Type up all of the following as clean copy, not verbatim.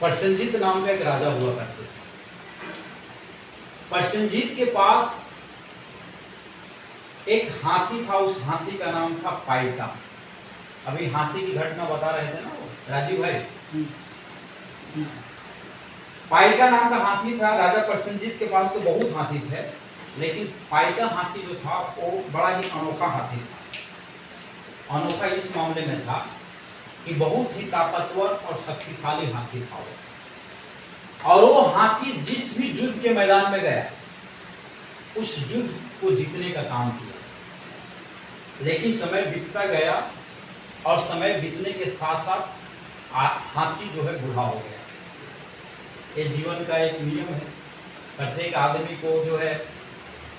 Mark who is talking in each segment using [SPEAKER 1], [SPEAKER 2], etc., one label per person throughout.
[SPEAKER 1] प्रसेनजीत नाम का एक राजा हुआ करते थे। प्रसेनजीत के पास एक हाथी था, उस हाथी का नाम था पाइका। अभी हाथी की घटना बता रहे थे ना वो राजीव भाई। पाइका नाम का हाथी था। राजा प्रसेनजीत के पास तो बहुत हाथी थे, लेकिन पाइका हाथी जो था वो बड़ा ही अनोखा हाथी था। अनोखा इस मामले में था कि बहुत ही ताकतवर और शक्तिशाली हाथी था वो। और वो हाथी जिस भी युद्ध के मैदान में गया, उस युद्ध को जीतने का काम किया। लेकिन समय बीतता गया और समय बीतने के साथ साथ हाथी जो है बूढ़ा हो गया। ये जीवन का एक नियम है, प्रत्येक आदमी को जो है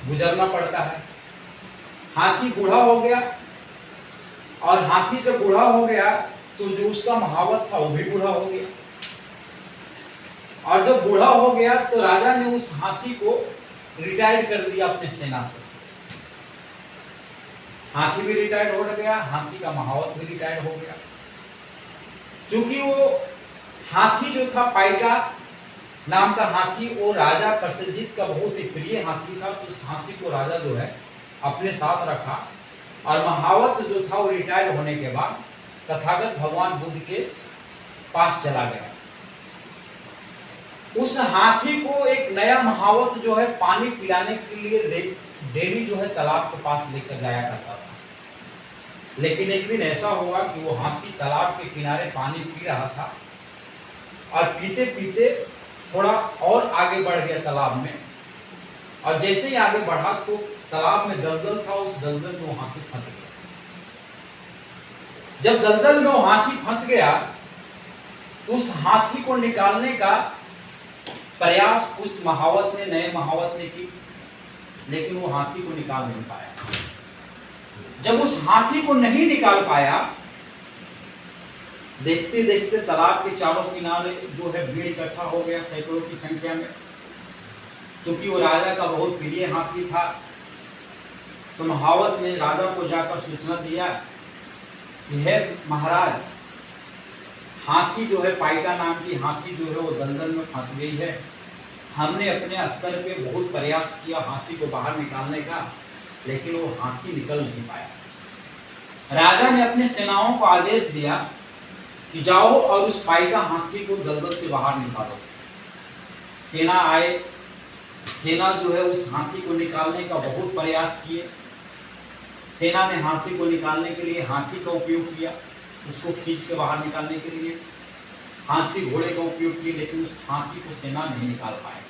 [SPEAKER 1] गुजरना पड़ता है। हाथी बूढ़ा हो गया, और हाथी जब बूढ़ा हो गया तो जो उसका महावत था वो भी बूढ़ा हो गया। और जब बूढ़ा हो गया तो राजा ने उस हाथी को रिटायर कर दिया अपने सेना से। हाथी भी रिटायर्ड हो गया, हाथी का महावत भी रिटायर्ड हो गया। क्योंकि वो हाथी जो था पाइका नाम का हाथी, वो राजा प्रसेनजीत का बहुत ही प्रिय हाथी था। तो उस हाथी को राजा जो है अपने साथ रखा, और महावत जो था वो रिटायर्ड होने के बाद तथागत भगवान बुद्ध के पास चला गया। उस हाथी को एक नया महावत जो है पानी पिलाने के लिए डेली जो है तालाब के पास लेकर जाया करता था। लेकिन एक दिन ऐसा हुआ कि वो हाथी तालाब के किनारे पानी पी रहा था, और पीते पीते थोड़ा और आगे बढ़ गया तालाब में। और जैसे ही आगे बढ़ा तो तालाब में दलदल था, उस दलदल में वो हाथी फंस गया। जब दलदल में वो हाथी फंस गया तो उस हाथी को निकालने का प्रयास उस महावत ने, नए महावत ने की, लेकिन वो हाथी को निकाल नहीं पाया। जब उस हाथी को नहीं निकाल पाया, देखते देखते तालाब के चारों किनारे जो है भीड़ इकट्ठा हो गया, सैकड़ों की संख्या में। क्योंकि वो राजा का बहुत प्रिय हाथी था, तो महावत ने राजा को जाकर सूचना दिया कि हे महाराज, हाथी जो है पाइका नाम की हाथी जो है वो दलदल में फंस गई है। हमने अपने स्तर पे बहुत प्रयास किया हाथी को बाहर निकालने का, लेकिन वो हाथी निकल नहीं पाया। राजा ने अपने सेनाओं को आदेश दिया कि जाओ और उस पाइका हाथी को दलदल से बाहर निकालो। सेना आए, सेना जो है उस हाथी को निकालने का बहुत प्रयास किए। सेना ने हाथी को निकालने के लिए हाथी का उपयोग किया, उसको खींच के बाहर निकालने के लिए। हाथी घोड़े का उपयोग किए, लेकिन उस हाथी को सेना नहीं निकाल पाए।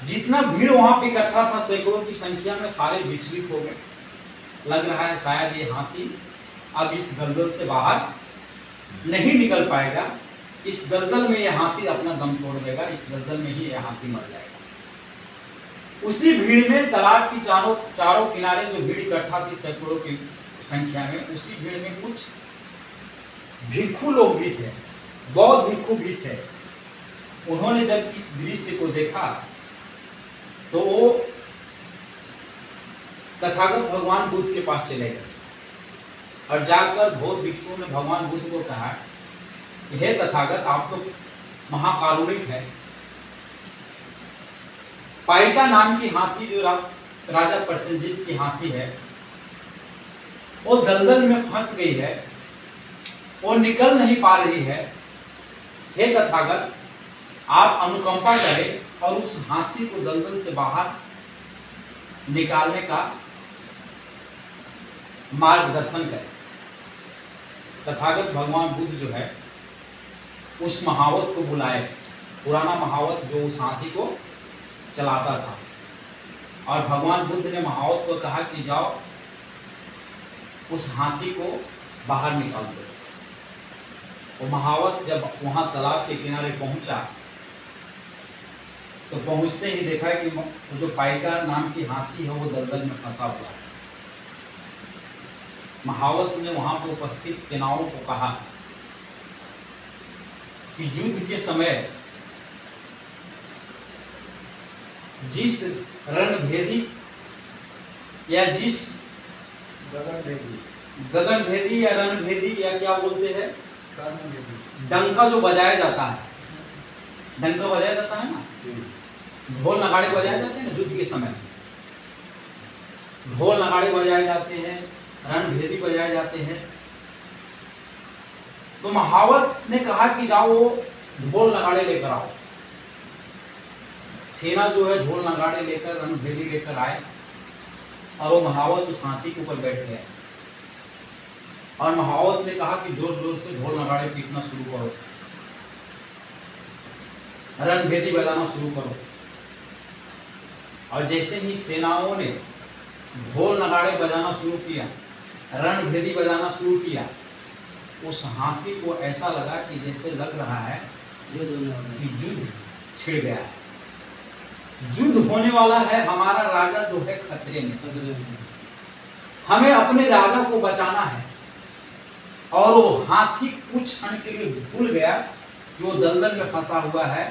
[SPEAKER 1] जितना भीड़ वहां पे इकट्ठा था, सैकड़ों की संख्या में, सारे विचलित हो गए। लग रहा है शायद ये हाथी अब इस दलदल से बाहर नहीं निकल पाएगा, इस दलदल में यह हाथी अपना दम तोड़ देगा, इस दलदल में ही यह हाथी मर जाएगा। उसी भीड़ में, तालाब की चारों किनारे जो भीड़ इकट्ठा थी सैकड़ों की संख्या में, उसी भीड़ में कुछ भिक्षु लोग भी थे, बौद्ध भिक्षु भी थे। उन्होंने जब इस दृश्य को देखा तो वो तथागत भगवान बुद्ध के पास चले गए, और जाकर बौद्ध भिक्षुओं ने भगवान बुद्ध को कहा, हे तथागत, आप तो महाकारुणिक है। पाइका नाम की हाथी जो राजा प्रसेनजीत की हाथी है, वो दलदल में फंस गई है, वो निकल नहीं पा रही है। हे तथागत, आप अनुकंपा करें और उस हाथी को दलदल से बाहर निकालने का मार्गदर्शन करें। तथागत भगवान बुद्ध जो है उस महावत को बुलाए, पुराना महावत जो उस हाथी को चलाता था। और भगवान बुद्ध ने महावत को कहा कि जाओ उस हाथी को बाहर निकाल दो। वो महावत जब वहां तालाब के किनारे पहुंचा तो पहुंचते ही देखा कि जो पाइका नाम की हाथी है वो दलदल में फंसा हुआ है। महावत ने वहां पर उपस्थित सेनाओं को कहा कि युद्ध के समय जिस रणभेदी या जिस गगनभेदी या रणभेदी या क्या बोलते हैं, डंका जो बजाया जाता है, डंका बजाया जाता है ना, ढोल नगाड़े बजाए जाते हैं ना युद्ध के समय, ढोल नगाड़े बजाए जाते हैं, रणभेदी बजाए जाते हैं। तो महावत ने कहा कि जाओ ढोल नगाड़े लेकर आओ। सेना जो है ढोल नगाड़े लेकर, रणभेदी लेकर आए और वो महावत उस हाथी के ऊपर बैठ गया और महावत ने कहा कि जोर जोर से ढोल नगाड़े पीटना शुरू करो, रणभेदी बजाना शुरू करो। और जैसे ही सेनाओं ने ढोल नगाड़े बजाना शुरू किया, रणभेदी बजाना शुरू किया, उस हाथी को ऐसा लगा कि जैसे लग रहा है कि युद्ध छिड़ गया है, युद्ध होने वाला है, हमारा राजा जो है खतरे में, हमें अपने राजा को बचाना है। और वो हाथी कुछ क्षण के लिए भूल गया कि वो दलदल में फंसा हुआ है,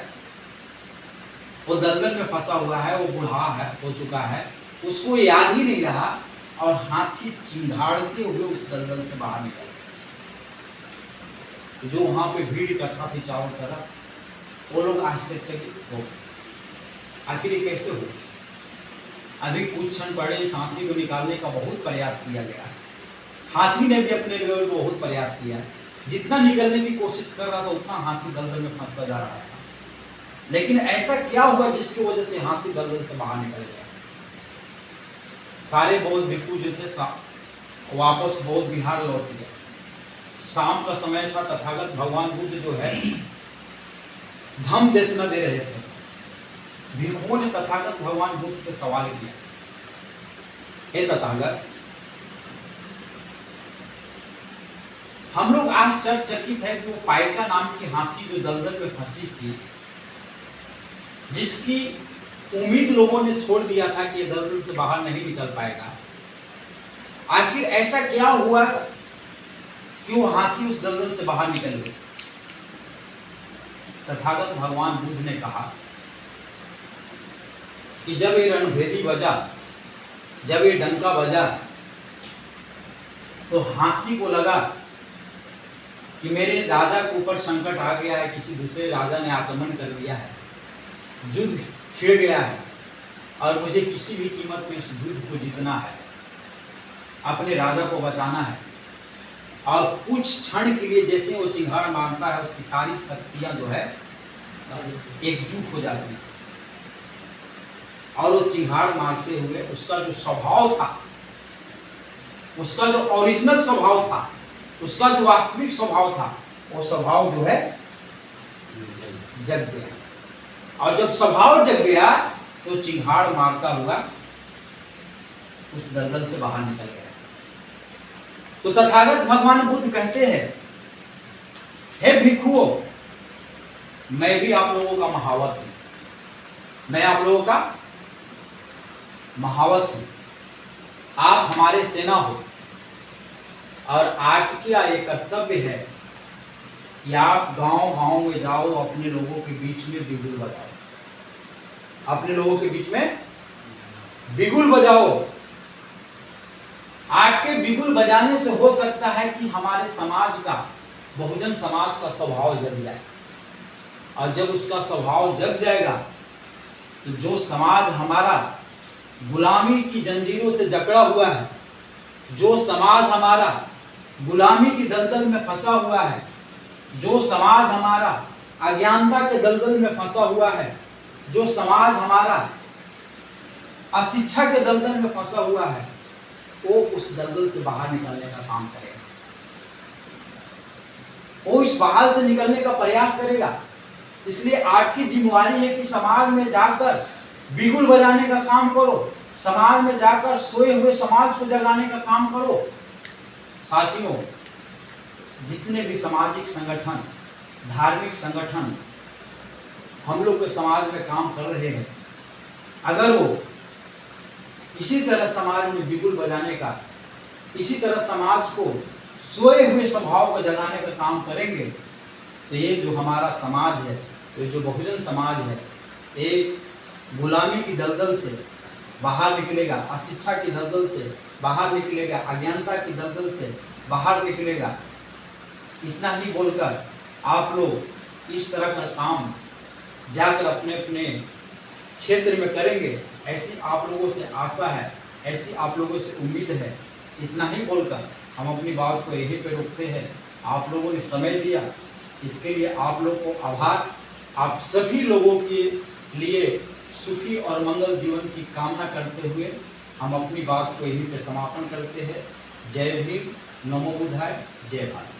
[SPEAKER 1] वो दलदल में फंसा हुआ है, वो बूढ़ा है, हो चुका है, उसको याद ही नहीं रहा और हाथी चिंगाड़ते हुए उस दलदल से बाहर निकल गया। जो वहां पे भीड़ इकट्ठा थी चारों तरफ, वो लोग आश्चर्यचकित हो, आखिर ये कैसे हो? अभी कुछ क्षण पहले इस हाथी को निकालने का बहुत प्रयास किया गया है, हाथी ने भी अपने लेवल पर बहुत प्रयास किया, जितना निकलने की कोशिश कर रहा था उतना हाथी दलदल में फंसता जा रहा था। लेकिन ऐसा क्या हुआ जिसकी वजह से हाथी दलदल से बाहर निकल गया? सारे बौद्ध भिक्षु जो थे वापस बौद्ध विहार लौट गए। शाम का समय था, तथागत भगवान बुद्ध जो है धम्म देश न दे रहे थे। भिक्षुओं ने तथागत भगवान बुद्ध से सवाल किया, हे तथागत, हम लोग आश्चर्यचकित है कि वो पाइका नाम की हाथी जो दलदल में फंसी थी, जिसकी उम्मीद लोगों ने छोड़ दिया था कि ये दलदल से बाहर नहीं निकल पाएगा, आखिर ऐसा क्या हुआ कि वो हाथी उस दलदल से बाहर निकल गए? तथागत भगवान बुद्ध ने कहा कि जब ये रणभेदी बजा, जब ये डंका बजा, तो हाथी को लगा कि मेरे राजा के ऊपर संकट आ गया है, किसी दूसरे राजा ने आक्रमण कर दिया है, युद्ध छिड़ गया है और मुझे किसी भी कीमत पे इस युद्ध को जीतना है, अपने राजा को बचाना है। और कुछ क्षण के लिए जैसे वो चिंगाड़ मारता है, उसकी सारी शक्तियां जो है एकजुट हो जाती है और वो चिंगाड़ मारते हुए उसका जो स्वभाव था, उसका जो ओरिजिनल स्वभाव था, उसका जो वास्तविक स्वभाव था, वो स्वभाव जो है जग गया। और जब स्वभाव जग गया तो चिंगाड़ मारता हुआ उस दलदल से बाहर निकल गया। तो तथागत भगवान बुद्ध कहते हैं, हे भिक्षुओं, मैं भी आप लोगों का महावत हूं, मैं आप लोगों का महावत हूं, आप हमारे सेना हो और आपका ये कर्तव्य है कि आप गांव-गांव में जाओ, अपने लोगों के बीच में बिगुल बजाओ, अपने लोगों के बीच में बिगुल बजाओ। आपके बिगुल बजाने से हो सकता है कि हमारे समाज का, बहुजन समाज का स्वभाव जग जाए, और जब उसका स्वभाव जग जाएगा तो जो समाज हमारा गुलामी की जंजीरों से जकड़ा हुआ है, जो समाज हमारा गुलामी की दलदल में फंसा हुआ है, जो समाज हमारा अज्ञानता के दलदल में फंसा हुआ है, जो समाज हमारा अशिक्षा के दलदल में फंसा हुआ है, वो उस दलदल से बाहर निकलने का काम करेगा, वो इस बहाल से निकलने का प्रयास करेगा। इसलिए आपकी जिम्मेवारी है कि समाज में जाकर बिगुल बजाने का काम करो, समाज में जाकर सोए हुए समाज को जगाने का काम करो। साथियों, जितने भी सामाजिक संगठन, धार्मिक संगठन हम लोग के समाज में काम कर रहे हैं, अगर वो इसी तरह समाज में बिगुल बजाने का, इसी तरह समाज को सोए हुए स्वभाव को जगाने का काम करेंगे, तो ये जो हमारा समाज है, ये जो बहुजन समाज है, एक गुलामी की दलदल से बाहर निकलेगा, अशिक्षा की दलदल से बाहर निकलेगा, अज्ञानता की दलदल से बाहर निकलेगा। इतना ही बोलकर आप लोग इस तरह का काम जाकर अपने अपने क्षेत्र में करेंगे, ऐसी आप लोगों से आशा है, ऐसी आप लोगों से उम्मीद है। इतना ही बोलकर हम अपनी बात को यहीं पे रोकते हैं। आप लोगों ने समय दिया, इसके लिए आप लोग को आभार। आप सभी लोगों के लिए सुखी और मंगल जीवन की कामना करते हुए हम अपनी बात को यहीं पे समापन करते हैं। जय भीम, नमो बुद्धाय, जय भारत।